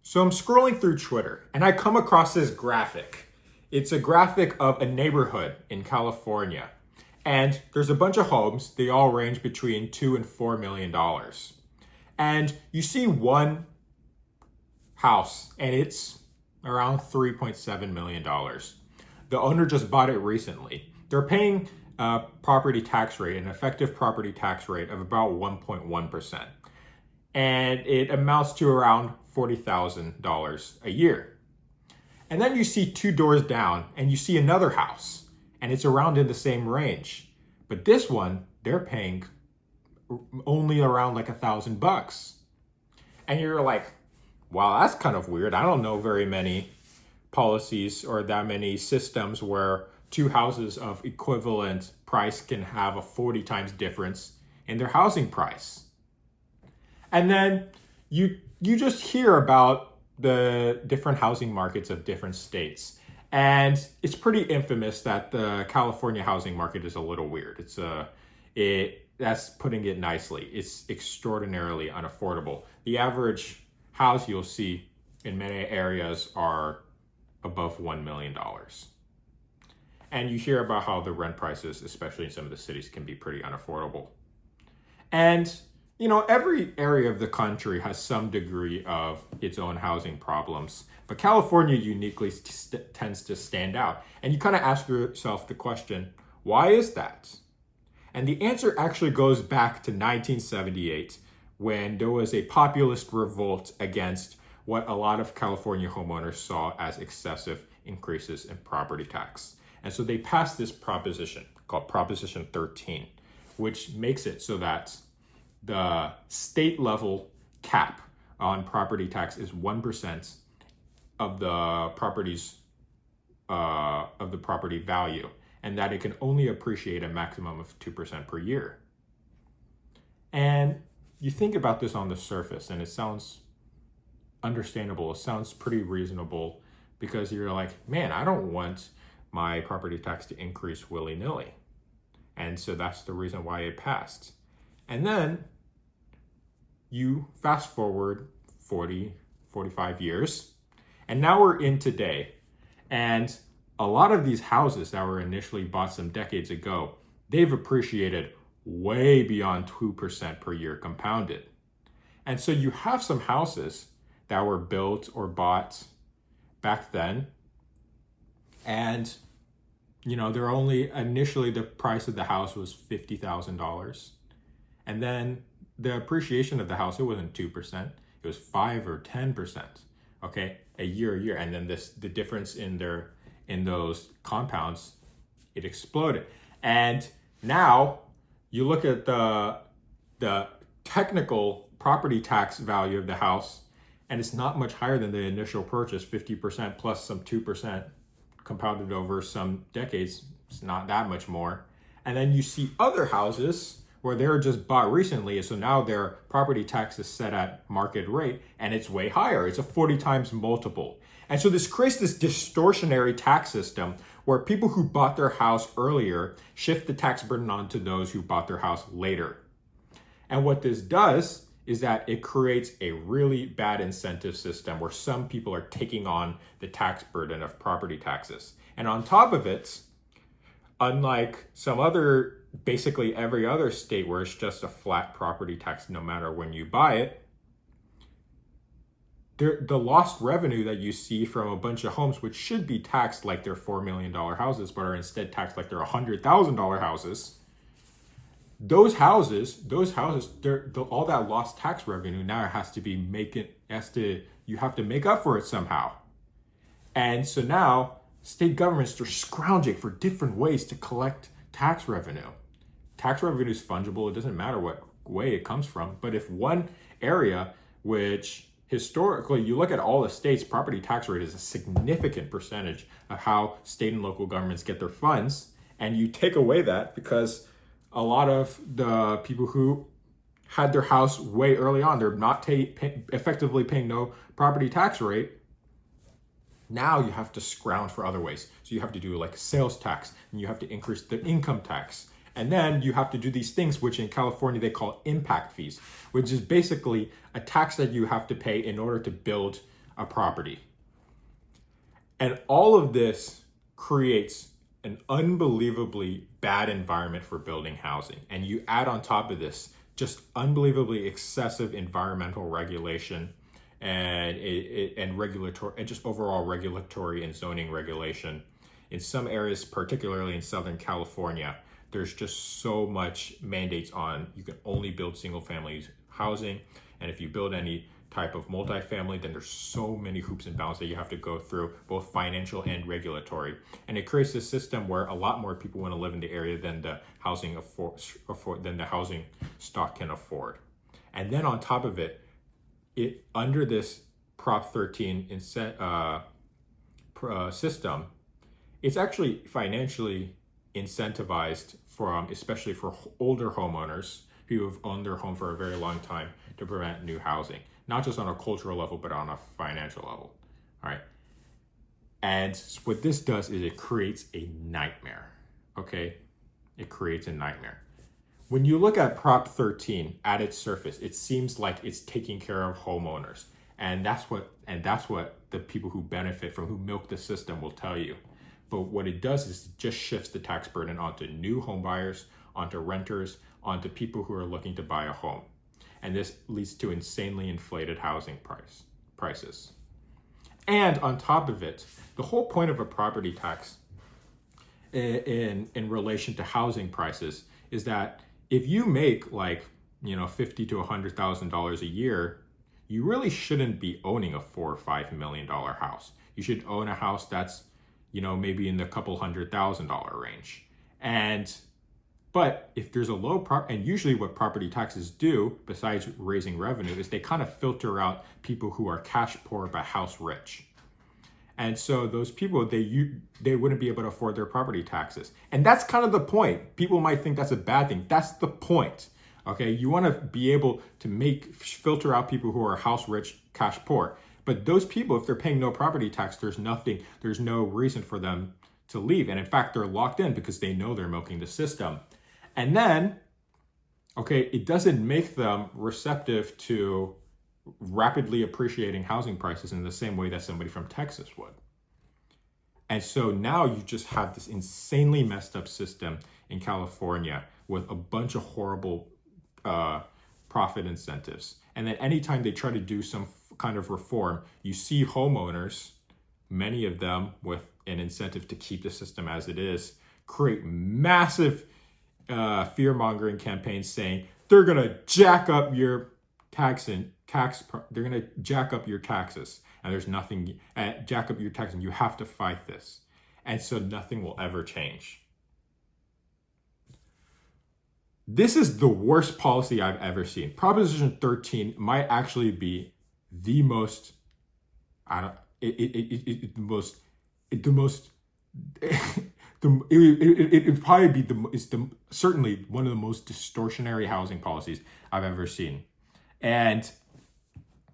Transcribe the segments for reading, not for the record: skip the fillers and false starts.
So I'm scrolling through Twitter and I come across this graphic. It's a graphic of a neighborhood in California. And there's a bunch of homes. They all range between $2 and $4 million. And you see one house and it's around $3.7 million. The owner just bought it recently. They're paying a property tax rate, an effective property tax rate of about 1.1%. And it amounts to around $40,000 a year. And then you see two doors down and you see another house and it's around in the same range. But this one, they're paying only around like $1,000. And you're like, wow, that's kind of weird. I don't know very many policies or that many systems where two houses of equivalent price can have a 40 times difference in their housing price. And then you just hear about the different housing markets of different states. And it's pretty infamous that the California housing market is a little weird. That's putting it nicely. It's extraordinarily unaffordable. The average house you'll see in many areas are above $1 million. And you hear about how the rent prices, especially in some of the cities, can be pretty unaffordable. And every area of the country has some degree of its own housing problems, but California uniquely tends to stand out. And you kind of ask yourself the question, why is that? And the answer actually goes back to 1978, when there was a populist revolt against what a lot of California homeowners saw as excessive increases in property tax. And so they passed this proposition called Proposition 13, which makes it so that the state level cap on property tax is 1% of the property value, and that it can only appreciate a maximum of 2% per year. And you think about this on the surface and it sounds understandable. It sounds pretty reasonable because you're like, man, I don't want my property tax to increase willy-nilly. And so that's the reason why it passed. And then you fast forward 40, 45 years, and now we're in today. And a lot of these houses that were initially bought some decades ago, they've appreciated way beyond 2% per year compounded. And so you have some houses that were built or bought back then, and they're only initially the price of the house was $50,000, and then the appreciation of the house, it wasn't 2%, it was 5 or 10%, okay, a year, and then the difference in those compounds, it exploded. And now you look at the technical property tax value of the house, and it's not much higher than the initial purchase, 50% plus some 2% compounded over some decades. It's not that much more. And then you see other houses where they were just bought recently, so now their property tax is set at market rate and it's way higher. It's a 40 times multiple. And so this creates this distortionary tax system where people who bought their house earlier shift the tax burden onto those who bought their house later. And what this does is that it creates a really bad incentive system where some people are taking on the tax burden of property taxes. And on top of it, unlike basically every other state where it's just a flat property tax no matter when you buy it, the lost revenue that you see from a bunch of homes which should be taxed like they're $4 million houses but are instead taxed like they're $100,000 houses, those houses, all that lost tax revenue now you have to make up for it somehow. And so now state governments are scrounging for different ways to collect tax revenue. Tax revenue is fungible. It doesn't matter what way it comes from. But if one area, which historically, you look at all the states, property tax rate is a significant percentage of how state and local governments get their funds, and you take away that because a lot of the people who had their house way early on, they're not effectively paying no property tax rate. Now you have to scrounge for other ways. So you have to do like sales tax, and you have to increase the income tax. And then you have to do these things, which in California they call impact fees, which is basically a tax that you have to pay in order to build a property. And all of this creates an unbelievably bad environment for building housing. And you add on top of this just unbelievably excessive environmental regulation and regulatory and just overall regulatory and zoning regulation. In some areas, particularly in Southern California, there's just so much mandates on you can only build single family housing. And if you build any type of multifamily, then there's so many hoops and bounds that you have to go through, both financial and regulatory. And it creates a system where a lot more people want to live in the area than the housing than the housing stock can afford. And then on top of it, under this Prop 13 system, it's actually financially incentivized especially for older homeowners who have owned their home for a very long time to prevent new housing, not just on a cultural level, but on a financial level. All right. And what this does is it creates a nightmare. Okay. It creates a nightmare. When you look at Prop 13 at its surface, it seems like it's taking care of homeowners. And that's what the people who benefit from, who milk the system, will tell you. But what it does is it just shifts the tax burden onto new home buyers, onto renters, onto people who are looking to buy a home. And this leads to insanely inflated housing prices. And on top of it, the whole point of a property tax in relation to housing prices is that if you make $50,000 to $100,000 a year, you really shouldn't be owning a $4 or $5 million house. You should own a house that's maybe in the couple $100,000 range. But if there's a low and usually what property taxes do, besides raising revenue, is they kind of filter out people who are cash poor but house rich. And so those people, they wouldn't be able to afford their property taxes. And that's kind of the point. People might think that's a bad thing. That's the point. Okay, you want to be able to filter out people who are house rich, cash poor. But those people, if they're paying no property tax, there's no reason for them to leave. And in fact, they're locked in because they know they're milking the system. And then, it doesn't make them receptive to rapidly appreciating housing prices in the same way that somebody from Texas would. And so now you just have this insanely messed up system in California with a bunch of horrible profit incentives. And then anytime they try to do some kind of reform, you see homeowners, many of them with an incentive to keep the system as it is, create massive fear-mongering campaigns saying they're going to jack up your they're going to jack up your taxes, and there's nothing, jack up your taxes, and you have to fight this. And so nothing will ever change. This is the worst policy I've ever seen. Proposition 13 might actually be the most, it probably be certainly one of the most distortionary housing policies I've ever seen. And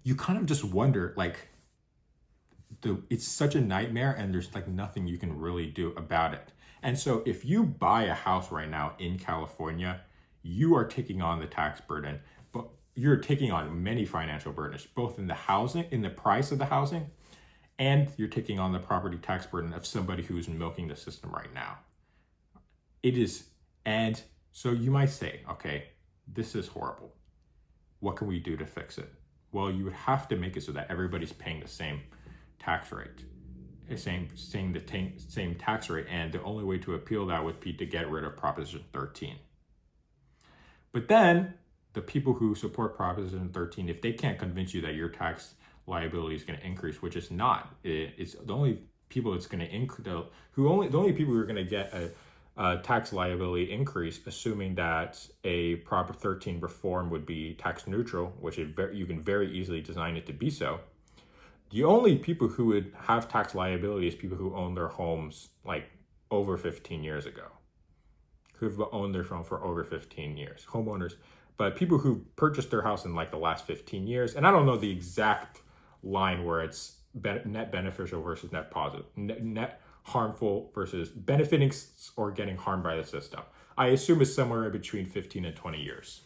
you kind of just wonder, it's such a nightmare, and there's nothing you can really do about it. And so if you buy a house right now in California, you are taking on the tax burden, but you're taking on many financial burdens, both in the price of the housing, and you're taking on the property tax burden of somebody who's milking the system right now. It is, and so you might say, okay, this is horrible. What can we do to fix it? Well, you would have to make it so that everybody's paying the same tax rate, same tax rate, and the only way to appeal that would be to get rid of Proposition 13. But then the people who support Proposition 13, if they can't convince you that your tax liability is going to increase, which it's not, it's the only people it's going to increase, the only people who are going to get a tax liability increase, assuming that a Prop 13 reform would be tax neutral, which you can very easily design it to be so. The only people who would have tax liability is people who own their homes over 15 years ago, who've owned their home for over 15 years, homeowners. But people who purchased their house in the last 15 years, and I don't know the exact line where it's net beneficial versus net positive, net harmful versus benefiting or getting harmed by the system. I assume it's somewhere between 15 and 20 years.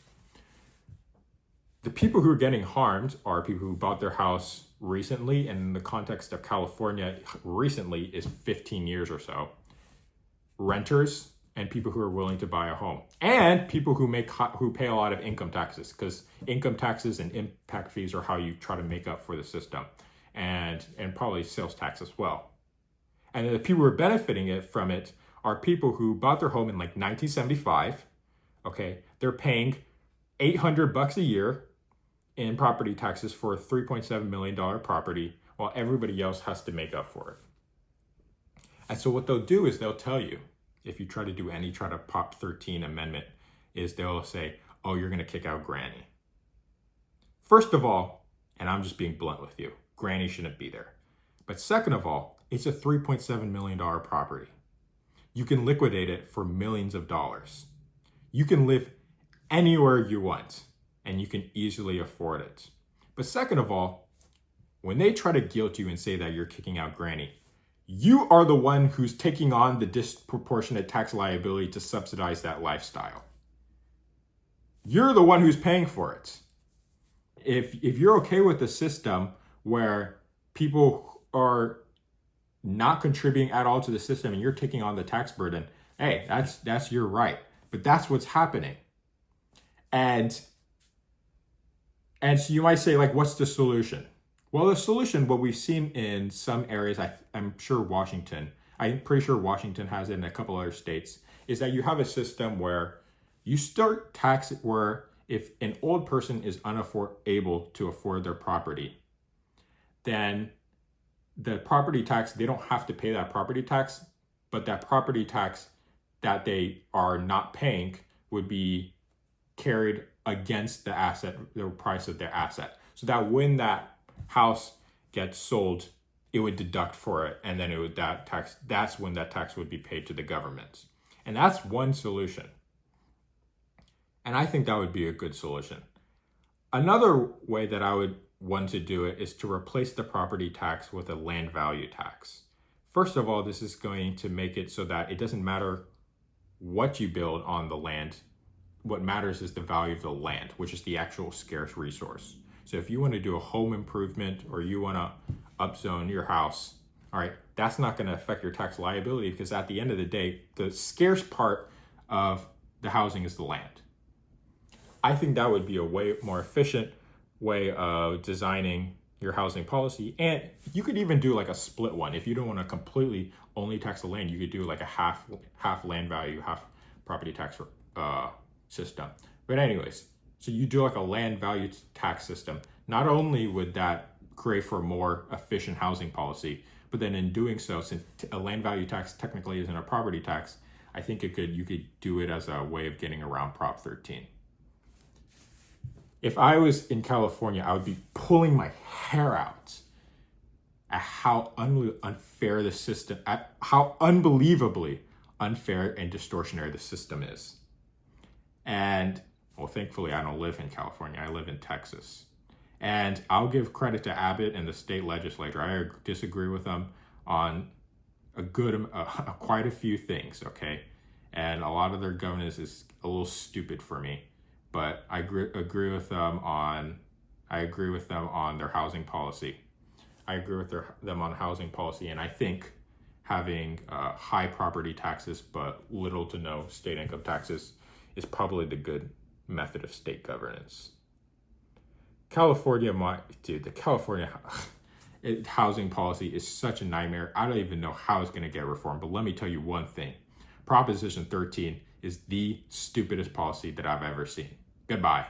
The people who are getting harmed are people who bought their house recently, and in the context of California, recently is 15 years or so. Renters and people who are willing to buy a home, and people who pay a lot of income taxes, because income taxes and impact fees are how you try to make up for the system, and probably sales tax as well. And the people who are benefiting from it are people who bought their home in like 1975. Okay, they're paying $800 a year in property taxes for a $3.7 million property, while everybody else has to make up for it. And so what they'll do is they'll tell you, if you try to Prop 13 amendment, is they'll say, oh, you're going to kick out Granny. First of all, and I'm just being blunt with you, Granny shouldn't be there. But second of all, it's a $3.7 million property. You can liquidate it for millions of dollars. You can live anywhere you want, and you can easily afford it. But second of all, when they try to guilt you and say that you're kicking out Granny, you are the one who's taking on the disproportionate tax liability to subsidize that lifestyle. You're the one who's paying for it. If you're okay with the system where people are not contributing at all to the system and you're taking on the tax burden, hey, that's your right. But that's what's happening. And so you might say, like, what's the solution? Well, the solution, what we've seen in some areas, I'm pretty sure Washington has it in a couple other states, is that you have a system where you start tax it where if an old person is able to afford their property, then the property tax, they don't have to pay that property tax, but that property tax that they are not paying would be carried against the asset, the price of their asset. So that when that house gets sold, it would deduct for it, and then that's when that tax would be paid to the government. And that's one solution. And I think that would be a good solution. Another way that I would want to do it is to replace the property tax with a land value tax. First of all, this is going to make it so that it doesn't matter what you build on the land. What matters is the value of the land, which is the actual scarce resource. So if you want to do a home improvement or you want to upzone your house, all right, that's not going to affect your tax liability, because at the end of the day, the scarce part of the housing is the land. I think that would be a way more efficient way of designing your housing policy. And you could even do like a split one. If you don't want to completely only tax the land, you could do like a half land value, half property tax system. But anyways, so you do like a land value tax system. Not only would that create for a more efficient housing policy, but then in doing so, since a land value tax technically isn't a property tax, I think you could do it as a way of getting around Prop 13. If I was in California, I would be pulling my hair out at how unfair the system, at how unbelievably unfair and distortionary the system is. And well, thankfully, I don't live in California. I live in Texas. And I'll give credit to Abbott and the state legislature. I disagree with them on quite a few things, okay? And a lot of their governance is a little stupid for me. But I agree with them on their housing policy. I agree with them on housing policy, and I think having high property taxes but little to no state income taxes is probably the good method of state governance. The California housing policy is such a nightmare. I don't even know how it's going to get reformed, but let me tell you one thing. Proposition 13 is the stupidest policy that I've ever seen. Goodbye.